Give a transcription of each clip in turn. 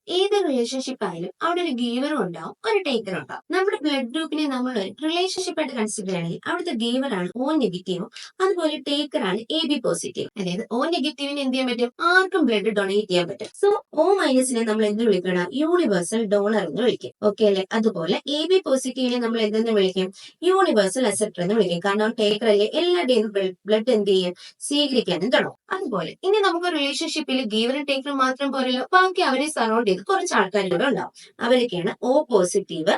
ഏത് റിലേഷൻഷിപ്പ് ആയാലും അവിടെ ഒരു ഗീവറും ഉണ്ടാവും ഒരു ടേക്കറും ഉണ്ടാവും. നമ്മുടെ ബ്ലഡ് ഗ്രൂപ്പിനെ നമ്മൾ റിലേഷൻഷിപ്പ് ആയിട്ട് കൺസിഡർ ചെയ്യണമെങ്കിൽ അവിടുത്തെ ഗീവറാണ് ഓ നെഗറ്റീവും അതുപോലെ ടേക്കറാണ് എ ബി പോസിറ്റീവ്. അതായത് ഓ നെഗറ്റീവിന് എന്ത് ചെയ്യാൻ പറ്റും? ആർക്കും ബ്ലഡ് ഡൊണേറ്റ് ചെയ്യാൻ പറ്റും. സോ ഓ മൈനസിനെ നമ്മൾ എന്ത് വിളിക്കണം? യൂണിവേഴ്സൽ ഡോണർ എന്ന് വിളിക്കും. ഓക്കെ അല്ലെ? അതുപോലെ എ ബി പോസിറ്റീവിനെ നമ്മൾ എന്തെന്ന് വിളിക്കും? യൂണിവേഴ്സൽ അക്സെപ്റ്റർ എന്ന് വിളിക്കും. കാരണം ടേക്കർ അല്ലേ എല്ലാവരുടെയും ബ്ലഡ് എന്ത് ചെയ്യും? സ്വീകരിക്കാനും തുടങ്ങും. അതുപോലെ ഇനി നമുക്ക് റിലേഷൻഷിപ്പിൽ ഗീവറും ടേക്കറും മാത്രം പോരല്ലോ, ബാക്കി അവരെ സറൗണ്ട് ചെയ്ത് കുറച്ച് ആൾക്കാർ കൂടെ ഉണ്ടാവും. അവരൊക്കെയാണ് O positive,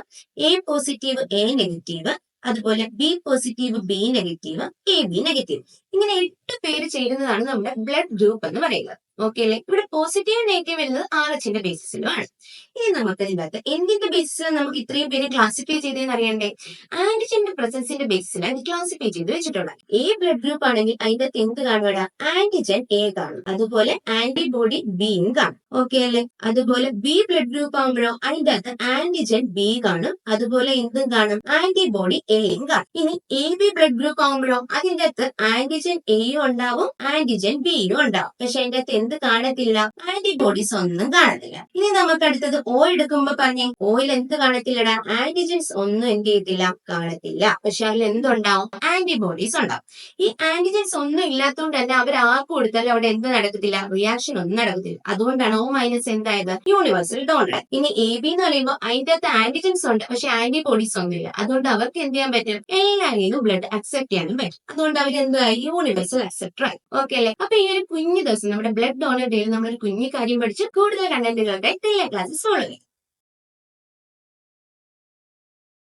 A positive, A negative, അതുപോലെ B positive, B negative, A B negative. ഇങ്ങനെ 8 പേര് ചേരുന്നതാണ് നമ്മുടെ ബ്ലഡ് ഗ്രൂപ്പ് എന്ന് പറയുന്നത്. ഓക്കെ അല്ലെ? ഇവിടെ പോസിറ്റീവ് നെഗറ്റീവ് വരുന്നത് RH ബേസിസിലുമാണ്. ഇനി നമുക്ക് ഇതിനകത്ത് എന്തിന്റെ ബേസിസിലാണ് നമുക്ക് ഇത്രയും പേര് ക്ലാസിഫൈ ചെയ്തതെന്ന് അറിയണ്ടേ? ആന്റിജന്റെ പ്രസൻസിന്റെ ബേസിസിലാണ് ക്ലാസിഫൈ ചെയ്ത് വെച്ചിട്ടുള്ളത്. എ ബ്ലഡ് ഗ്രൂപ്പ് ആണെങ്കിൽ അതിന്റെ എന്ത് കാണുക? ആന്റിജൻ എ കാണും, അതുപോലെ ആന്റിബോഡി ബിയും കാണും. ഓക്കെ അല്ലെ? അതുപോലെ ബി ബ്ലഡ് ഗ്രൂപ്പ് ആകുമ്പോഴോ അതിന്റെ അകത്ത് ആന്റിജൻ ബി കാണും, അതുപോലെ എന്തും കാണും? ആന്റിബോഡി എയും കാണും. ഇനി എ ബി ബ്ലഡ് ഗ്രൂപ്പ് ആകുമ്പോഴോ അതിന്റെ അകത്ത് ആന്റിജൻ എയും ഉണ്ടാവും, ആന്റിജൻ ബിയും ഉണ്ടാവും. പക്ഷെ അതിന്റെ അകത്ത് എന്ത് കാണത്തില്ല? ആന്റിബോഡീസ് ഒന്നും കാണത്തില്ല. ഇനി നമുക്ക് അടുത്തത് ഓ എടുക്കുമ്പോ പറഞ്ഞേ, ഓയിൽ എന്ത് കാണത്തില്ലടാ? ആന്റിജൻസ് ഒന്നും എന്ത് ചെയ്യത്തില്ല? കാണത്തില്ല. പക്ഷെ അതിൽ എന്തുണ്ടാവും? ആന്റിബോഡീസ് ഉണ്ടാവും. ഈ ആന്റിജൻസ് ഒന്നും ഇല്ലാത്തതുകൊണ്ട് തന്നെ അവർ ആർക്ക് കൊടുത്താലും അവിടെ എന്ത് നടക്കത്തില്ല? റിയാക്ഷൻ ഒന്നും നടക്കത്തില്ല. അതുകൊണ്ടാണ് ഓ മൈനസ് എന്തായത്? Universal donor. ഇനി എ ബി എന്ന് പറയുമ്പോൾ അതിന്റെ അകത്ത് ആന്റിജൻസ് ഉണ്ട്, പക്ഷെ ആന്റിബോഡീസ് ഒന്നുമില്ല. അതുകൊണ്ട് അവർക്ക് എന്ത് ചെയ്യാൻ പറ്റും? എല്ലാവരെയും ബ്ലഡ് അക്സെപ്റ്റ് ചെയ്യാനും പറ്റും. അതുകൊണ്ട് അവർ എന്തായി? യൂണിവേഴ്സൽ അക്സെപ്റ്റർ ആയി. ഓക്കെ അല്ലെ? അപ്പൊ ഈ ഒരു കുഞ്ഞു ദിവസം നമ്മുടെ ബ്ലഡ് ഡോണർ ഡേയിൽ നമ്മളൊരു കുഞ്ഞു കാര്യം പഠിച്ചു. കൂടുതൽ കണ്ടന്റുകളുടെ ക്ലാസ്സസ് ഫോളോ ചെയ്യും.